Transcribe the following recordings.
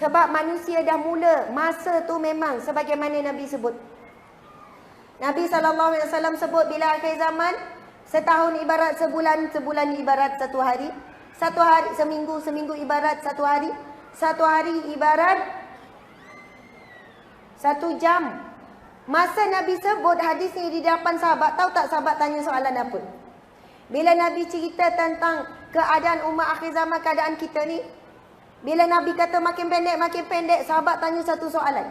Sebab manusia dah mula masa tu memang sebagaimana Nabi sebut. Nabi SAW sebut bila akhir zaman, setahun ibarat sebulan, sebulan ibarat satu hari, seminggu ibarat satu hari ibarat satu jam. Masa Nabi sebut hadis ni di depan sahabat, tahu tak sahabat tanya soalan apa? Bila Nabi cerita tentang keadaan umat akhir zaman, keadaan kita ni, bila Nabi kata makin pendek, sahabat tanya satu soalan.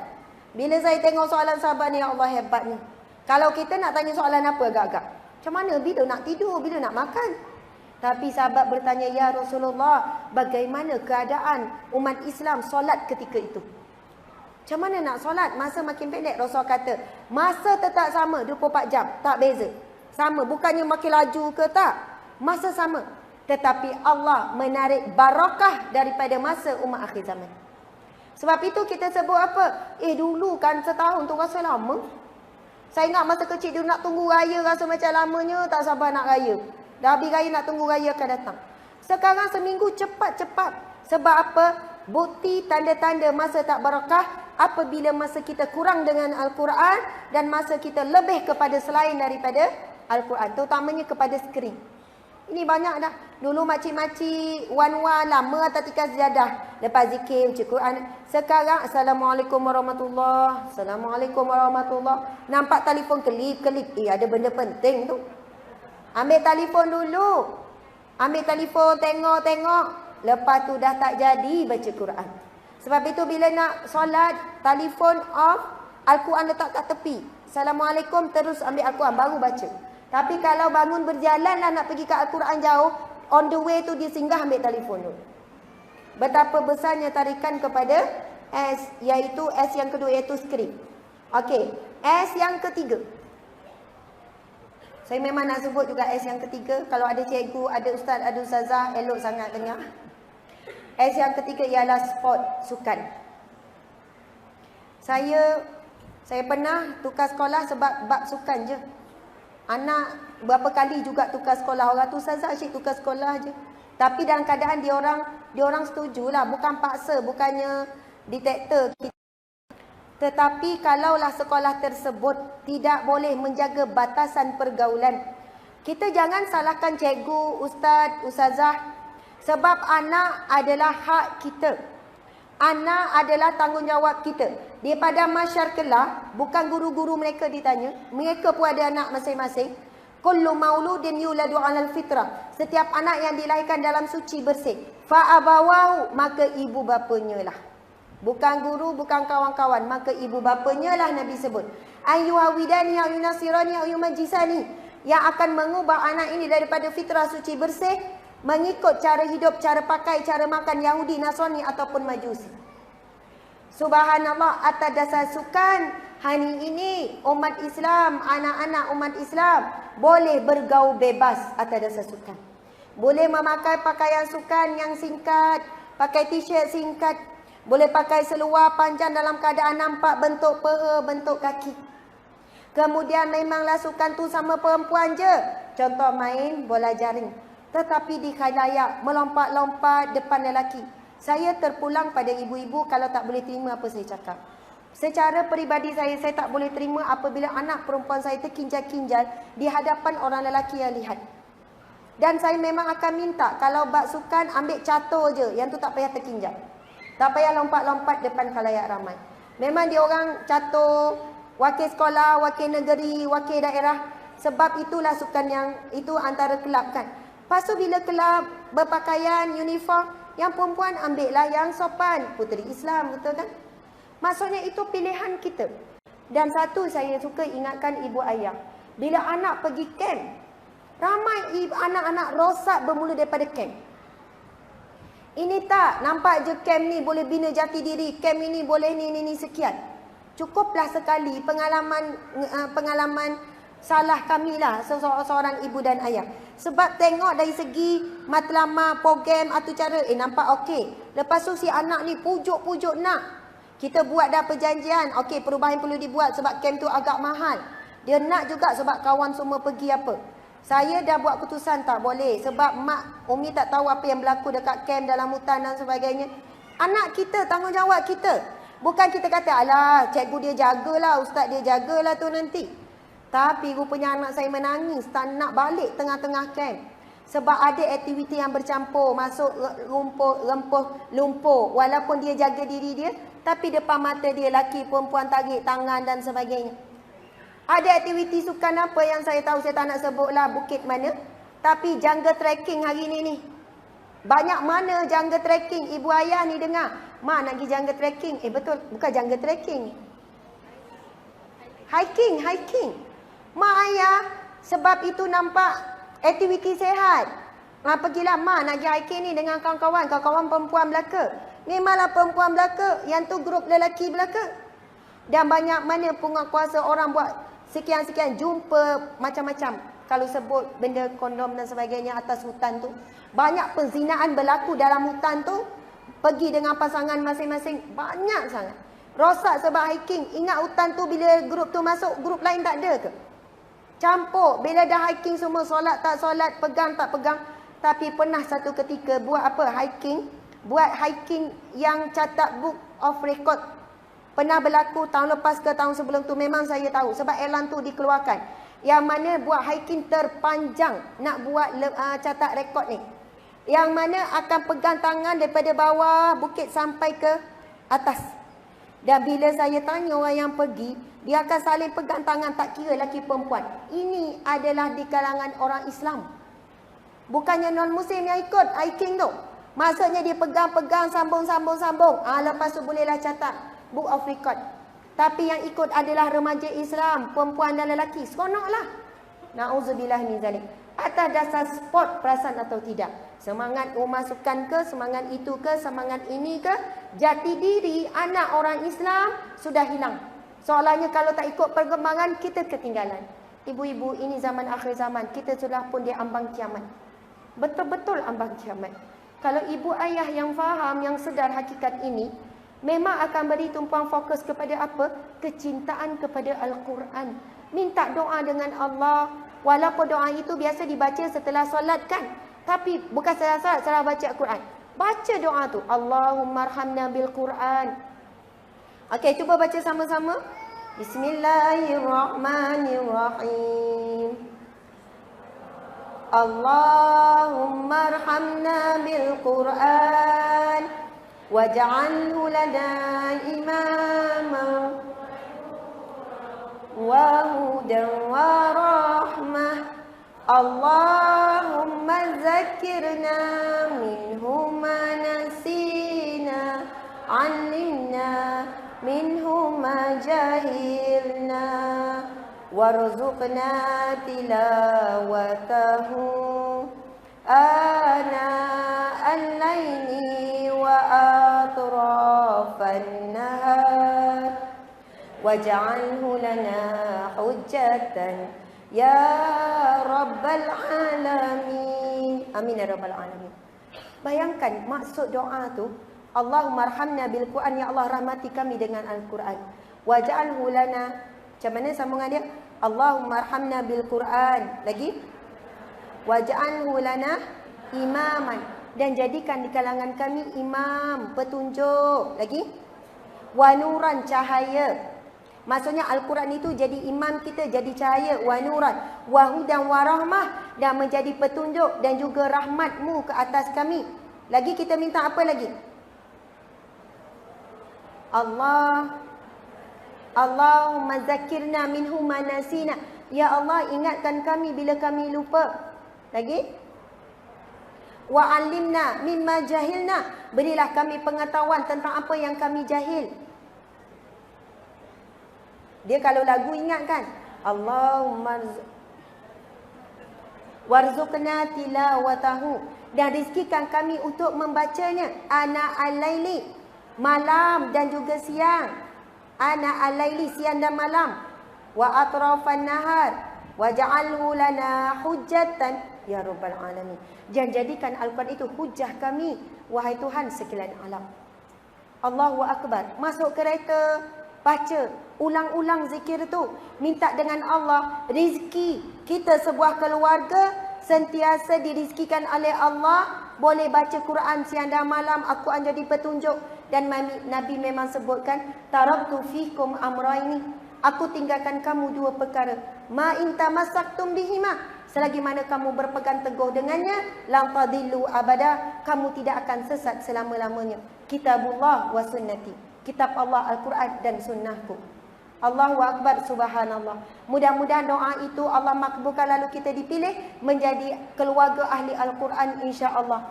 Bila saya tengok soalan sahabat ni, ya Allah hebatnya. Kalau kita nak tanya soalan apa agak-agak? Macam mana? Bila nak tidur? Bila nak makan? Tapi sahabat bertanya, ya Rasulullah, bagaimana keadaan umat Islam solat ketika itu? Macam mana nak solat? Masa makin pendek. Rasul kata, masa tetap sama, 24 jam. Tak beza. Sama. Bukannya makin laju ke tak? Masa sama. Tetapi Allah menarik barakah daripada masa umat akhir zaman. Sebab itu kita sebut apa? Dulu kan setahun tu rasa lama. Saya ingat masa kecil dulu nak tunggu raya rasa macam lamanya, tak sabar nak raya. Dah habis raya nak tunggu raya akan datang. Sekarang seminggu cepat-cepat. Sebab apa? Bukti tanda-tanda masa tak barakah apabila masa kita kurang dengan Al-Quran dan masa kita lebih kepada selain daripada Al-Quran. Terutamanya kepada skrin. Ini banyak dah. Dulu makcik-makcik wan-wan lama atas tikas sejadah. Lepas zikir, baca Quran. Sekarang, Assalamualaikum warahmatullahi. Assalamualaikum warahmatullahi. Nampak telefon kelip-kelip. Ada benda penting tu. Ambil telefon dulu. Ambil telefon, tengok-tengok. Lepas tu dah tak jadi baca Quran. Sebab itu bila nak solat, telefon off, Al-Quran letak kat tepi. Assalamualaikum, terus ambil Al-Quran, baru baca. Tapi kalau bangun berjalan lah nak pergi ke Al-Quran jauh, on the way tu dia singgah ambil telefon dulu. Betapa besarnya tarikan kepada S, iaitu S yang kedua, iaitu skrin. Okey, S yang ketiga. Saya memang nak sebut juga S yang ketiga. Kalau ada cikgu, ada ustaz, ada ustazah, elok sangat dengar. S yang ketiga ialah sport, sukan. Saya pernah tukar sekolah sebab bab sukan je. Anak berapa kali juga tukar sekolah. Orang tu ustazah asyik tukar sekolah je. Tapi dalam keadaan dia orang setujulah, bukan paksa, bukannya diktator. Tetapi kalaulah sekolah tersebut tidak boleh menjaga batasan pergaulan, kita jangan salahkan cikgu, ustaz, ustazah. Sebab anak adalah hak kita. Anak adalah tanggungjawab kita. Daripada masyar kelah, bukan guru-guru mereka ditanya. Mereka pun ada anak masing-masing. Kullu mauludin yuladu 'alal fitrah. Setiap anak yang dilahirkan dalam suci bersih. Fa'abawahu, maka ibu bapanya lah. Bukan guru, bukan kawan-kawan. Maka ibu bapanya lah Nabi sebut. Ayyuhawidani ayyunasirani ayyumajisani. Yang akan mengubah anak ini daripada fitrah suci bersih, mengikut cara hidup, cara pakai, cara makan Yahudi, Nasrani ataupun Majusi. Subhanallah, atas dasar sukan, hari ini umat Islam, anak-anak umat Islam boleh bergaul bebas atas dasar sukan. Boleh memakai pakaian sukan yang singkat, pakai t-shirt singkat, boleh pakai seluar panjang dalam keadaan nampak bentuk paha, bentuk kaki. Kemudian memanglah sukan tu sama perempuan je. Contoh main bola jaring. Tetapi di khalayak, melompat-lompat depan lelaki. Saya terpulang pada ibu-ibu kalau tak boleh terima apa saya cakap. Secara peribadi saya tak boleh terima apabila anak perempuan saya terkinjal-kinjal di hadapan orang lelaki yang lihat. Dan saya memang akan minta kalau bab sukan ambil catur je, yang tu tak payah terkinjal. Tak payah lompat-lompat depan khalayak ramai. Memang dia orang catur, wakil sekolah, wakil negeri, wakil daerah. Sebab itulah sukan yang itu antara kelab kan. Lepas tu bila kelab berpakaian, uniform, yang perempuan ambillah yang sopan. Puteri Islam, betul kan? Maksudnya itu pilihan kita. Dan satu saya suka ingatkan ibu ayah. Bila anak pergi camp, ramai anak-anak rosak bermula daripada camp. Ini tak, nampak je camp ni boleh bina jati diri. Camp ini boleh ni sekian. Cukuplah sekali pengalaman salah kamilah seorang ibu dan ayah. Sebab tengok dari segi matlamat, program atau cara, nampak okey. Lepas tu si anak ni pujuk-pujuk nak. Kita buat dah perjanjian, okey perubahan perlu dibuat sebab camp tu agak mahal. Dia nak juga sebab kawan semua pergi apa. Saya dah buat keputusan tak boleh. Sebab mak, Umi tak tahu apa yang berlaku dekat camp dalam hutan dan sebagainya. Anak kita, tanggungjawab kita. Bukan kita kata, alah cikgu dia jagalah, ustaz dia jagalah tu nanti. Tapi rupanya anak saya menangis, tak nak balik tengah-tengah camp. Sebab ada aktiviti yang bercampur, masuk lumpur. Walaupun dia jaga diri dia, tapi depan mata dia laki perempuan tarik tangan dan sebagainya. Ada aktiviti sukan apa yang saya tahu, saya tak nak sebutlah bukit mana. Tapi jungle trekking hari ni. Banyak mana jungle trekking, ibu ayah ni dengar. Mak nak pergi jungle trekking. Betul, bukan jungle trekking. Hiking. Mak ayah, sebab itu nampak aktiviti sehat. Pergilah mak nak pergi hiking ni dengan kawan-kawan perempuan belaka. Memanglah perempuan belaka, yang tu grup lelaki belaka. Dan banyak mana penguatkuasa orang buat sekian-sekian, jumpa macam-macam. Kalau sebut benda kondom dan sebagainya atas hutan tu. Banyak penzinaan berlaku dalam hutan tu. Pergi dengan pasangan masing-masing. Banyak sangat. Rosak sebab hiking. Ingat hutan tu bila grup tu masuk, grup lain tak ada ke? Campur. Bila dah hiking semua, solat tak solat, pegang tak pegang. Tapi pernah satu ketika buat apa? Hiking. Buat hiking yang catat book of record. Pernah berlaku tahun lepas ke tahun sebelum tu. Memang saya tahu. Sebab elan tu dikeluarkan. Yang mana buat hiking terpanjang. Nak buat catat rekod ni. Yang mana akan pegang tangan daripada bawah bukit sampai ke atas. Dan bila saya tanya orang yang pergi, dia akan saling pegang tangan, tak kira lelaki perempuan. Ini adalah di kalangan orang Islam. Bukannya non-Muslim yang ikut hiking tu. Maksudnya dia pegang-pegang, sambung. Lepas tu bolehlah catat book of record. Tapi yang ikut adalah remaja Islam, perempuan dan lelaki. Seronoklah. Na'udzubillah min zalik. Atas dasar sport, perasan atau tidak. Semangat rumah sukan ke, semangat itu ke, semangat ini ke. Jati diri anak orang Islam sudah hilang. Soalannya kalau tak ikut perkembangan, kita ketinggalan. Ibu-ibu, ini zaman akhir zaman. Kita sudah pun di ambang kiamat. Betul-betul ambang kiamat. Kalau ibu ayah yang faham, yang sedar hakikat ini, memang akan beri tumpuan fokus kepada apa? Kecintaan kepada Al-Quran. Minta doa dengan Allah. Walaupun doa itu biasa dibaca setelah solat kan. Tapi bukan setelah solat, setelah baca Al-Quran. Baca doa tu. Allahumma arhamna bil Quran. Okey, cuba baca sama-sama. Bismillahirrahmanirrahim. Allahumma arhamna bil Quran. Waj'alhu lana imama wa hudan wa rahmah. Allahumma zakkirna minhu ma nasina, 'allimna minhu ma jahilna, warzuqna tilawatahu ana al-laili wa atrafan nahar, waj'alhu lana hujjatan ya rabbal alamin. Amin ya rabbal alamin. Bayangkan maksud doa tu, Allahumma arhamna bil Quran, ya Allah rahmati kami dengan Al-Quran. Waj'alhu lana, macam mana sambungan dia? Allahumma arhamna bil Quran. Lagi? Waj'alhu lana imaman, dan jadikan di kalangan kami imam, petunjuk. Lagi? Wa nuran, cahaya. Maksudnya Al-Quran itu jadi imam kita, jadi cahaya. Wa nuran, wa hudan wa rahmah, dan menjadi petunjuk dan juga rahmatmu ke atas kami. Lagi kita minta apa lagi? Allahumma zakirna minhu ma nasina. Ya Allah, ingatkan kami bila kami lupa. Lagi? Wa 'allimna mimma jahilna, berilah kami pengetahuan tentang apa yang kami jahil. Dia kalau lagu ingat kan? Allahumma warzuqna tilawatahu, dan rizkikan kami untuk membacanya. Ana al-laili, malam dan juga siang. Ana al-laili, siang dan malam. Wa atrafan nahar, waj'alhu lana hujjatan ya rabbal alamin. Jangan jadikan Al-Quran itu hujah kami, wahai Tuhan sekalian alam. Allahu akbar. Masuk kereta, baca, ulang-ulang zikir tu. Minta dengan Allah rizki kita, sebuah keluarga sentiasa dirizkikan oleh Allah. Boleh baca Quran siang dan malam, Al-Quran jadi petunjuk. Dan Nabi memang sebutkan, taraktu fikum amraini. Aku tinggalkan kamu dua perkara. Ma in tamassaktum bihima. Selagi mana kamu berpegang teguh dengannya, lam tadillu abada. Kamu tidak akan sesat selama-lamanya. Kitabullah wa sunnati. Kitab Allah, Al-Quran dan sunnahku. Allahu Akbar, subhanallah. Mudah-mudahan doa itu Allah makbulkan, lalu kita dipilih menjadi keluarga ahli Al-Quran, insya-Allah.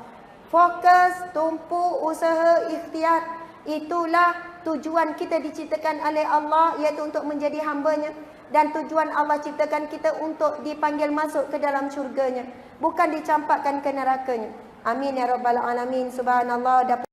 Fokus, tumpu, usaha, ikhtiar. Itulah tujuan kita diciptakan oleh Allah, iaitu untuk menjadi hamba-Nya. Dan tujuan Allah ciptakan kita untuk dipanggil masuk ke dalam syurga-Nya, bukan dicampakkan ke neraka-Nya. Amin ya rabbal alamin. Subhanallah.